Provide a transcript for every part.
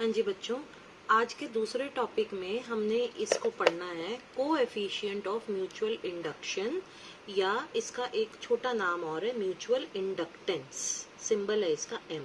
हाँ जी बच्चों, आज के दूसरे टॉपिक में हमने इसको पढ़ना है कोएफिशिएंट ऑफ म्यूचुअल इंडक्शन, या इसका एक छोटा नाम और है म्यूचुअल इंडक्टेंस। सिंबल है इसका एम।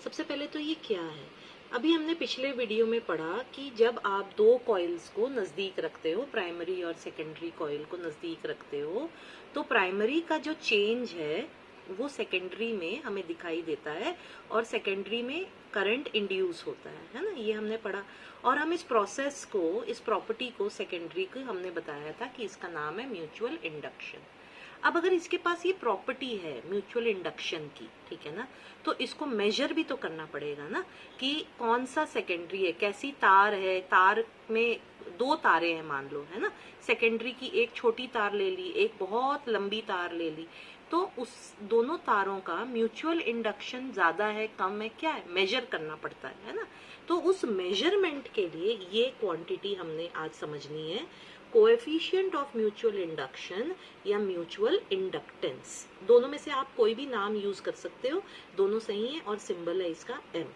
सबसे पहले तो ये क्या है? अभी हमने पिछले वीडियो में पढ़ा कि जब आप दो कॉइल्स को नजदीक रखते हो, प्राइमरी और सेकेंडरी कॉइल को नजदीक रखते हो, तो प्राइमरी का जो चेंज है वो सेकेंडरी में हमें दिखाई देता है और सेकेंडरी में करंट इंड्यूस होता है ना, ये हमने पढ़ा। और हम इस प्रोसेस को, इस प्रॉपर्टी को सेकेंडरी को हमने बताया था कि इसका नाम है म्यूचुअल इंडक्शन। अब अगर इसके पास ये प्रॉपर्टी है म्यूचुअल इंडक्शन की, ठीक है ना, तो इसको मेजर भी तो करना पड़ेगा ना कि कौन सा सेकेंडरी है, कैसी तार है, तार में दो तारें हैं मान लो, है ना, सेकेंडरी की एक छोटी तार ले ली, एक बहुत लंबी तार ले ली, तो उस दोनों तारों का म्यूचुअल इंडक्शन ज्यादा है कम है, क्या है, मेजर करना पड़ता है ना। तो उस मेजरमेंट के लिए ये क्वांटिटी हमने आज समझनी है, कोएफिशिएंट ऑफ म्यूचुअल इंडक्शन या म्यूचुअल इंडक्टेंस। दोनों में से आप कोई भी नाम यूज कर सकते हो, दोनों सही है और सिंबल है इसका एम,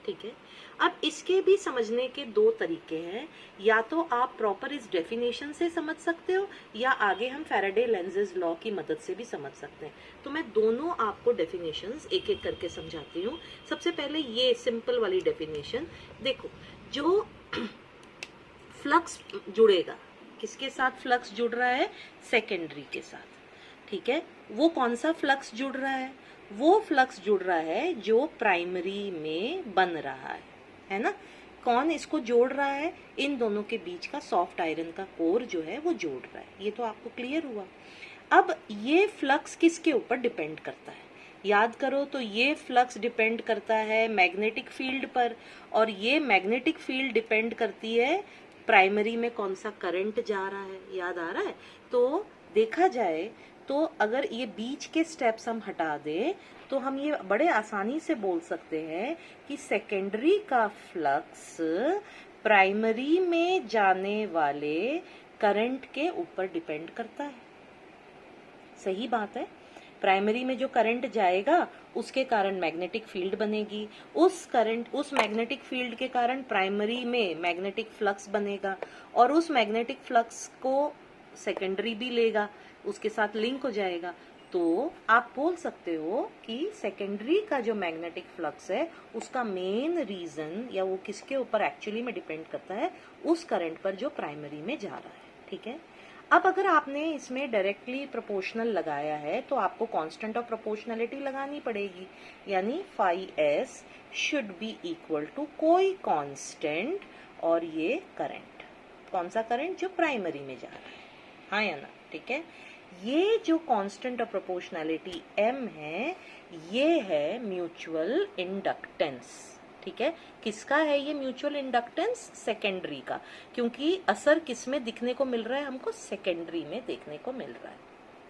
ठीक है। अब इसके भी समझने के दो तरीके हैं, या तो आप प्रॉपर इस डेफिनेशन से समझ सकते हो या आगे हम फैराडे लेंजेस लॉ की मदद से भी समझ सकते हैं। तो मैं दोनों आपको डेफिनेशंस एक एक करके समझाती हूँ। सबसे पहले ये सिंपल वाली डेफिनेशन देखो, जो फ्लक्स जुड़ेगा, किसके साथ फ्लक्स जुड़ रहा है, सेकेंडरी के साथ, ठीक है। वो कौन सा फ्लक्स जुड़ रहा है, वो फ्लक्स जुड़ रहा है जो प्राइमरी में बन रहा है ना। कौन इसको जोड़ रहा है, इन दोनों के बीच का सॉफ्ट आयरन का कोर जो है वो जोड़ रहा है। ये तो आपको क्लियर हुआ। अब ये फ्लक्स किसके ऊपर डिपेंड करता है, याद करो, तो ये फ्लक्स डिपेंड करता है मैग्नेटिक फील्ड पर, और ये मैग्नेटिक फील्ड डिपेंड करती है प्राइमरी में कौन सा करंट जा रहा है, याद आ रहा है। तो देखा जाए तो अगर ये बीच के स्टेप्स हम हटा दे तो हम ये बड़े आसानी से बोल सकते हैं कि सेकेंडरी का फ्लक्स प्राइमरी में जाने वाले करंट के ऊपर डिपेंड करता है। सही बात है, प्राइमरी में जो करंट जाएगा उसके कारण मैग्नेटिक फील्ड बनेगी, उस मैग्नेटिक फील्ड के कारण प्राइमरी में मैग्नेटिक फ्लक्स बनेगा, और उस मैग्नेटिक फ्लक्स को सेकेंडरी भी लेगा, उसके साथ लिंक हो जाएगा। तो आप बोल सकते हो कि सेकेंडरी का जो मैग्नेटिक फ्लक्स है उसका मेन रीजन, या वो किसके ऊपर एक्चुअली में डिपेंड करता है, उस करंट पर जो प्राइमरी में जा रहा है, ठीक है। अब अगर आपने इसमें डायरेक्टली प्रोपोर्शनल लगाया है तो आपको कांस्टेंट ऑफ प्रोपोर्शनलिटी लगानी पड़ेगी, यानी phi S should be equal to कोई कांस्टेंट और ये करंट, कौन सा करंट, जो प्राइमरी में जा रहा है, हाँ या ना, ठीक है। ये जो कांस्टेंट ऑफ प्रोपोर्शनलिटी एम है, ये है म्यूचुअल इंडक्टेंस, ठीक है। किसका है ये म्यूचुअल इंडक्टेंस, सेकेंडरी का, क्योंकि असर किसमें दिखने को मिल रहा है, हमको सेकेंडरी में देखने को मिल रहा है,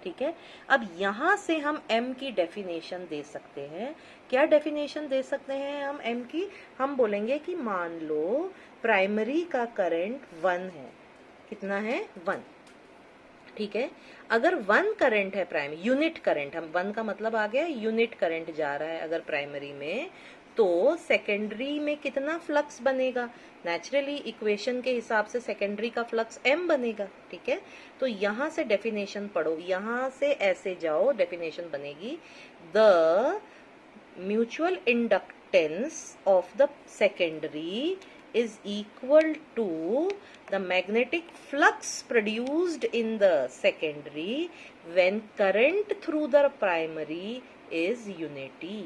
ठीक है। अब यहां से हम m की डेफिनेशन दे सकते हैं। क्या डेफिनेशन दे सकते हैं हम m की, हम बोलेंगे कि मान लो प्राइमरी का करंट 1 है, कितना है, 1, ठीक है। अगर 1 करंट है प्राइमरी, यूनिट करंट, हम 1 का मतलब आ गया यूनिट करंट जा रहा है अगर प्राइमरी में, तो सेकेंडरी में कितना फ्लक्स बनेगा, नेचुरली इक्वेशन के हिसाब से सेकेंडरी का फ्लक्स m बनेगा, ठीक है। तो यहां से डेफिनेशन पढ़ो, यहां से ऐसे जाओ, डेफिनेशन बनेगी, the mutual inductance of the secondary is equal to the magnetic flux produced in the secondary when current through the primary is unity,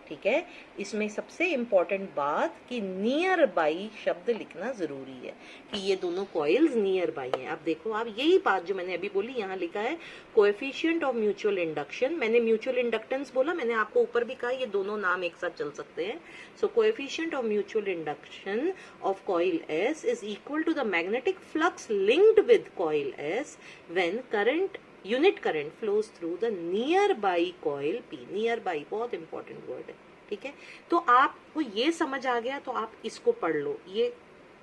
ठीक है। इसमें सबसे इंपॉर्टेंट बात कि नियर बाई शब्द लिखना जरूरी है, कि ये दोनों कॉइल्स नियर बाई हैं। अब देखो, आप यही बात जो मैंने अभी बोली, यहाँ लिखा है कोएफिशिएंट ऑफ म्यूचुअल इंडक्शन, मैंने म्यूचुअल इंडक्टेंस बोला, मैंने आपको ऊपर भी कहा ये दोनों नाम एक साथ चल सकते हैं। So coefficient of mutual induction of coil S is equal to the magnetic flux linked with coil S when current, unit current flows through the nearby coil P. Nearby बहुत important word है, ठीक है। तो आपको ये समझ आ गया तो आप इसको पढ़ लो, ये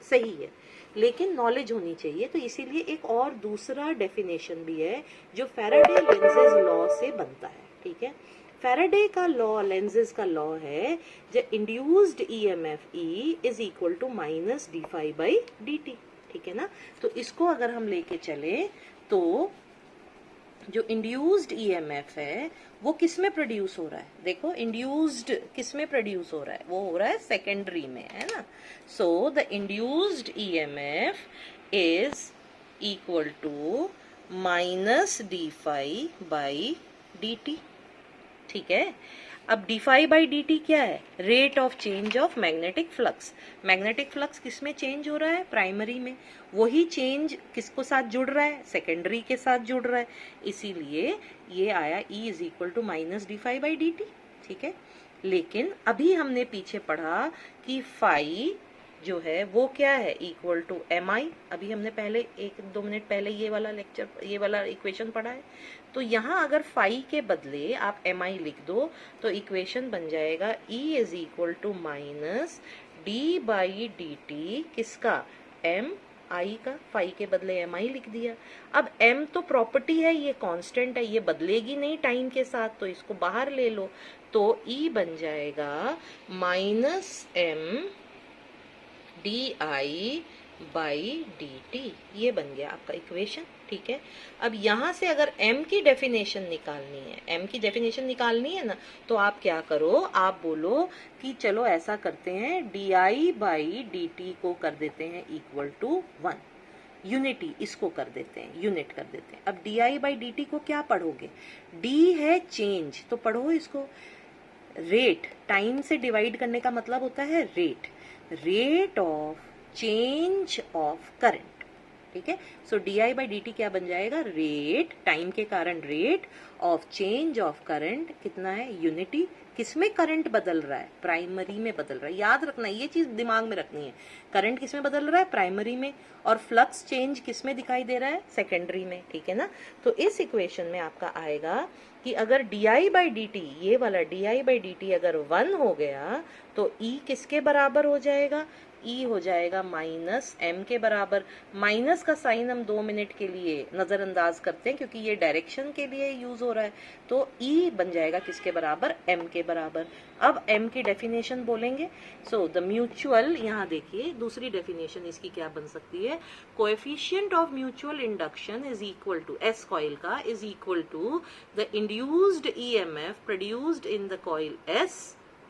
सही है, लेकिन नॉलेज होनी चाहिए। तो इसीलिए एक और दूसरा डेफिनेशन भी है जो फैराडे लेंजेस लॉ से बनता है, ठीक है। फैराडे का लॉ, लेंजेस का लॉ है जो induced EMF E is equal to minus d phi by d t, ठीक है ना। तो इसको अगर हम लेके चले तो जो इंड्यूस्ड ईएमएफ है वो किस में प्रोड्यूस हो रहा है, देखो इंड्यूस्ड किस में प्रोड्यूस हो रहा है, वो हो रहा है सेकेंडरी में, है ना। So the induced EMF is equal to minus d phi by d t, ठीक है। अब d phi by d t क्या है, rate of change of magnetic flux. Magnetic flux किस में चेंज हो रहा है, प्राइमरी में। वही चेंज किसको साथ जुड़ रहा है, सेकेंडरी के साथ जुड़ रहा है, इसीलिए ये आया E is equal to minus d phi by d t, ठीक है। लेकिन अभी हमने पीछे पढ़ा कि फाई जो है वो क्या है, इक्वल टू एम आई। अभी हमने पहले 1-2 मिनट पहले ये वाला इक्वेशन पढ़ा है। तो यहाँ अगर फाई के बदले आप एम आई लिख दो तो इक्वेशन बन जाएगा E is equal to minus d by d t, किसका, एम आई का। फाई के बदले एम आई लिख दिया। अब एम तो प्रॉपर्टी है, ये कांस्टेंट है, ये बदलेगी नहीं टाइम के साथ, तो इसको बाहर ले लो। तो E बन जाएगा minus M d I by d t, ये बन गया आपका इक्वेशन, ठीक है। अब यहां से अगर m की डेफिनेशन निकालनी है, m की डेफिनेशन निकालनी है ना, तो आप क्या करो, आप बोलो कि चलो ऐसा करते हैं, D I by d T को कर देते हैं इक्वल टू 1, यूनिटी इसको कर देते हैं, यूनिट कर देते हैं। अब D I by d T को क्या पढ़ोगे, d है चेंज, तो पढ़ो इसको रेट, टाइम से डिवाइड करने का मतलब होता है rate, rate of change of current, ठीक है। So d I by d t क्या बन जाएगा, रेट, टाइम के कारण rate of change of current, कितना है, यूनिटी। किसमें करंट बदल रहा है, प्राइमरी में बदल रहा है, याद रखना ये चीज दिमाग में रखनी है। करंट किसमें बदल रहा है, प्राइमरी में, और फ्लक्स चेंज किसमें दिखाई दे रहा है, सेकेंडरी में, ठीक है ना। तो इस इक्वेशन में आपका आएगा कि अगर D I by d t, ये वाला D I by d T अगर 1 हो गया तो E किसके बराबर हो जाएगा, E हो जाएगा माइनस m के बराबर। माइनस का साइन हम 2 मिनट के लिए नजरअंदाज करते हैं क्योंकि ये डायरेक्शन के लिए यूज हो रहा है। तो E बन जाएगा किसके बराबर, m के बराबर। अब m की डेफिनेशन बोलेंगे। सो द म्यूचुअल, यहाँ देखिए दूसरी डेफिनेशन इसकी क्या बन सकती है, coefficient of mutual induction is equal to, S coil का is equal to the induced EMF produced in the coil S,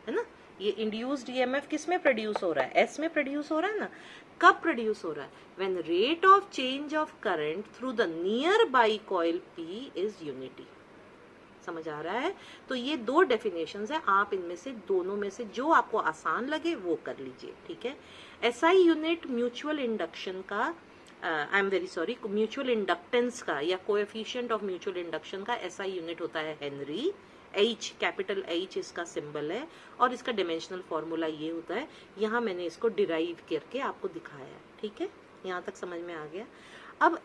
है ना। ये इंड्यूस्ड ईएमएफ किस में प्रोड्यूस हो रहा है, एस में प्रोड्यूस हो रहा है ना। कब प्रोड्यूस हो रहा है, when rate of change of current through the nearby coil P is unity. समझ आ रहा है। तो ये 2 डेफिनेशंस है, आप इनमें से दोनों में से जो आपको आसान लगे वो कर लीजिए, ठीक है। एसआई यूनिट म्यूचुअल इंडक्शन का, I am very sorry, mutual inductance का या कोएफिशिएंट ऑफ म्यूचुअल इंडक्शन का एसआई यूनिट होता है हेनरी। H, कैपिटल H इसका सिंबल है और इसका डिमेंशनल फॉर्मूला ये होता है। यहाँ मैंने इसको डिराइव करके आपको दिखाया है, ठीक है। यहाँ तक समझ में आ गया। अब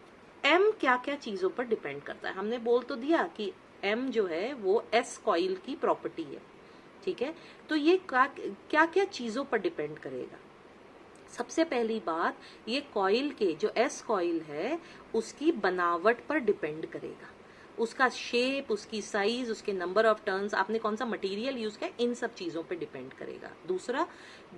M क्या क्या चीजों पर डिपेंड करता है, हमने बोल तो दिया कि M जो है वो S कॉइल की प्रॉपर्टी है, ठीक है। तो ये क्या क्या चीजों पर डिपेंड करेगा। सबसे पहली बात, ये कॉइल के जो S कॉइल है उसकी बनावट पर डिपेंड करेगा, उसका शेप, उसकी साइज, उसके नंबर ऑफ टर्न्स, आपने कौन सा मटेरियल यूज किया, इन सब चीजों पे डिपेंड करेगा। दूसरा,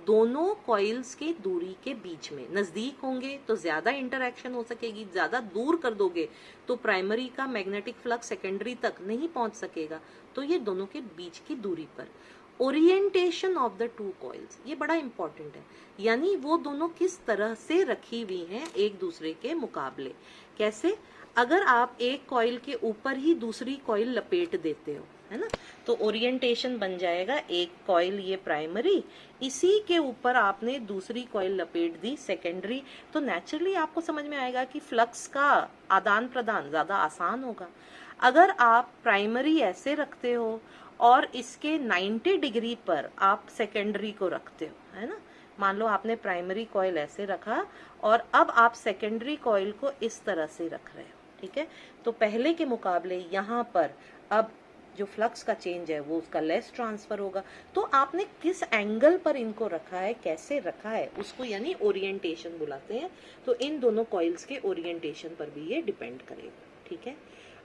दोनों कॉइल्स के दूरी के बीच में, नजदीक होंगे तो ज्यादा इंटरैक्शन हो सकेगी, ज्यादा दूर कर दोगे तो प्राइमरी का मैग्नेटिक फ्लक्स सेकेंडरी तक नहीं पहुंच सकेगा। तो ये दोनों के बीच की दूरी पर। ओरिएंटेशन ऑफ द 2 कॉइल्स, ये बड़ा इंपॉर्टेंट है, यानी वो दोनों किस तरह से रखी हुई हैं एक दूसरे के मुकाबले। कैसे, अगर आप एक कॉइल के ऊपर ही दूसरी कॉइल लपेट देते हो, है ना, तो ओरिएंटेशन बन जाएगा, एक कॉइल ये प्राइमरी, इसी के ऊपर आपने दूसरी कॉइल लपेट दी सेकेंडरी, तो नेचुरली आपको समझ में आएगा कि फ्लक्स का आदान प्रदान ज्यादा आसान होगा। अगर आप प्राइमरी ऐसे रखते हो और इसके 90 डिग्री पर आप सेकेंडरी को रखते हो, है ना, मान लो आपने प्राइमरी कॉइल ऐसे रखा और अब आप सेकेंडरी कॉइल को इस तरह से रख रहे हो, ठीक है। तो पहले के मुकाबले यहाँ पर अब जो फ्लक्स का चेंज है वो उसका लेस ट्रांसफर होगा। तो आपने किस एंगल पर इनको रखा है, कैसे रखा है, उसको यानी ओरिएंटेशन बुलाते हैं। तो इन दोनों कॉइल्स के ओरिएंटेशन पर भी ये डिपेंड करेगा, ठीक है।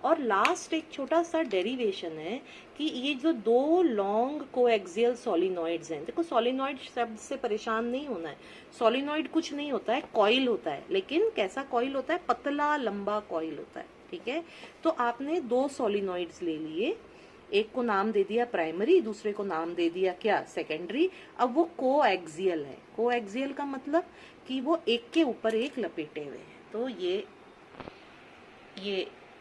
और लास्ट एक छोटा सा डेरिवेशन है कि ये जो दो लॉन्ग कोएक्सियल सोलिनॉइड्स हैं, देखो सोलिनॉइड शब्द से परेशान नहीं होना है, सोलिनॉइड कुछ नहीं होता है, कॉइल होता है, लेकिन कैसा कॉइल होता है, पतला लंबा कॉइल होता है, ठीक है। तो आपने दो सोलिनॉइड्स ले लिए, एक को नाम दे दिया प्राइमरी, दूसरे को नाम दे दिया क्या, सेकेंडरी। अब वो कोएक्सियल है, कोएक्सियल का मतलब कि वो एक के ऊपर एक लपेटे हुए हैं। तो ये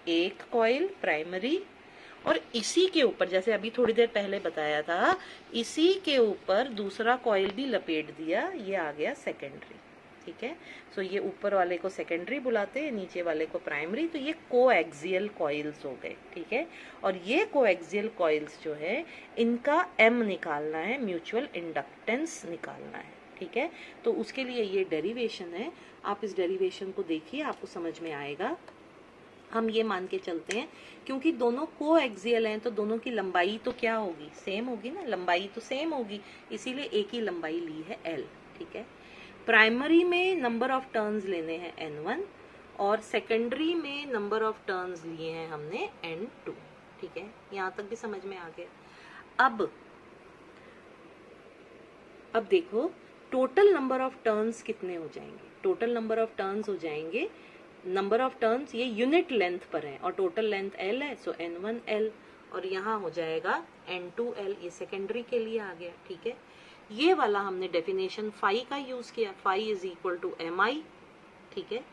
एक कॉइल प्राइमरी, और इसी के ऊपर, जैसे अभी थोड़ी देर पहले बताया था, इसी के ऊपर दूसरा कॉइल भी लपेट दिया, ये आ गया सेकेंडरी, ठीक है। सो ये ऊपर वाले को सेकेंडरी बुलाते हैं, नीचे वाले को प्राइमरी। तो ये कोएक्सियल कॉइल्स हो गए, ठीक है। और ये कोएक्सियल कॉइल्स जो है, इनका एम निकालना है, म्यूचुअल इंडक्टेंस निकालना है, ठीक है। तो उसके लिए ये डेरिवेशन है, आप इस डेरिवेशन को देखिए, आपको समझ में आएगा। हम ये मान के चलते हैं क्योंकि दोनों कोएक्सियल हैं, तो दोनों की लंबाई तो क्या होगी, सेम होगी ना, लंबाई तो सेम होगी, इसीलिए एक ही लंबाई ली है L, ठीक है। प्राइमरी में नंबर ऑफ टर्न्स लेने हैं N1 और सेकेंडरी में नंबर ऑफ टर्न्स लिए हैं हमने N2, ठीक है। यहाँ तक भी समझ में आ गया। अब देखो टोटल नंबर ऑफ टर्न्स कितने हो जाएंगे, टोटल नंबर ऑफ टर्न्स हो जाएंगे, नंबर ऑफ टर्न्स ये यूनिट लेंथ पर है और टोटल लेंथ L है, सो N1 L, और यहाँ हो जाएगा N2 L, ये सेकेंडरी के लिए आ गया, ठीक है। ये वाला हमने डेफिनेशन फाई का यूज किया, phi is equal to MI, ठीक है।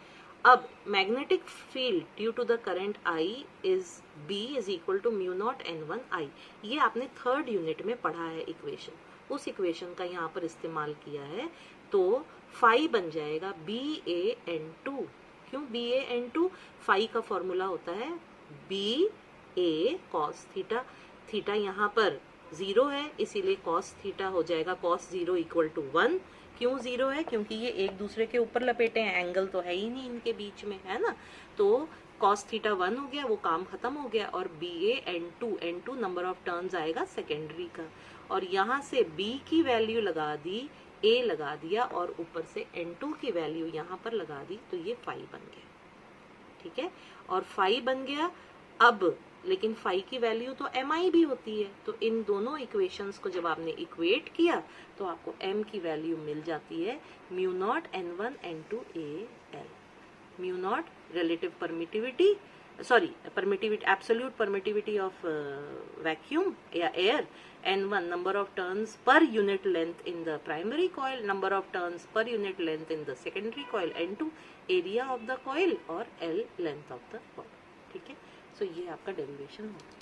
अब magnetic field due to the current I is B is equal to mu naught N1 I, ये आपने थर्ड यूनिट में पढ़ा है इक्वेशन, उस इक्वेशन का यहाँ पर इस्तेमाल किया है। तो फाई बन जाएगा BAN2, क्यों BAN2, फाई का फॉर्मूला होता है BA cos थीटा, थीटा यहाँ पर 0 है, इसीलिए cos थीटा हो जाएगा cos 0 इक्वल टू 1। क्यों 0 है, क्योंकि ये एक दूसरे के ऊपर लपेटे हैं, एंगल तो है ही नहीं इनके बीच में, है ना। तो cos थीटा 1 हो गया, वो काम खत्म हो गया, और BAN2 नंबर ऑफ टर्न्स आएगा सेकेंडरी का, और यहाँ से B की वैल्यू लगा दी, A लगा दिया, और ऊपर से N2 की वैल्यू यहाँ पर लगा दी, तो ये फाई बन गया, ठीक है। और फाई बन गया। अब लेकिन फाई की वैल्यू तो MI भी होती है, तो इन दोनों इक्वेशंस को जब आपने इक्वेट किया तो आपको M की वैल्यू मिल जाती है mu naught N1 N2 AL, mu naught relative permittivity, sorry permittivity, absolute permittivity of vacuum या air, N1 number of turns per unit length in the primary coil, number of turns per unit length in the secondary coil, N2 area of the coil, और L length of the coil, ठीक है। सो ये आपका derivation होगा।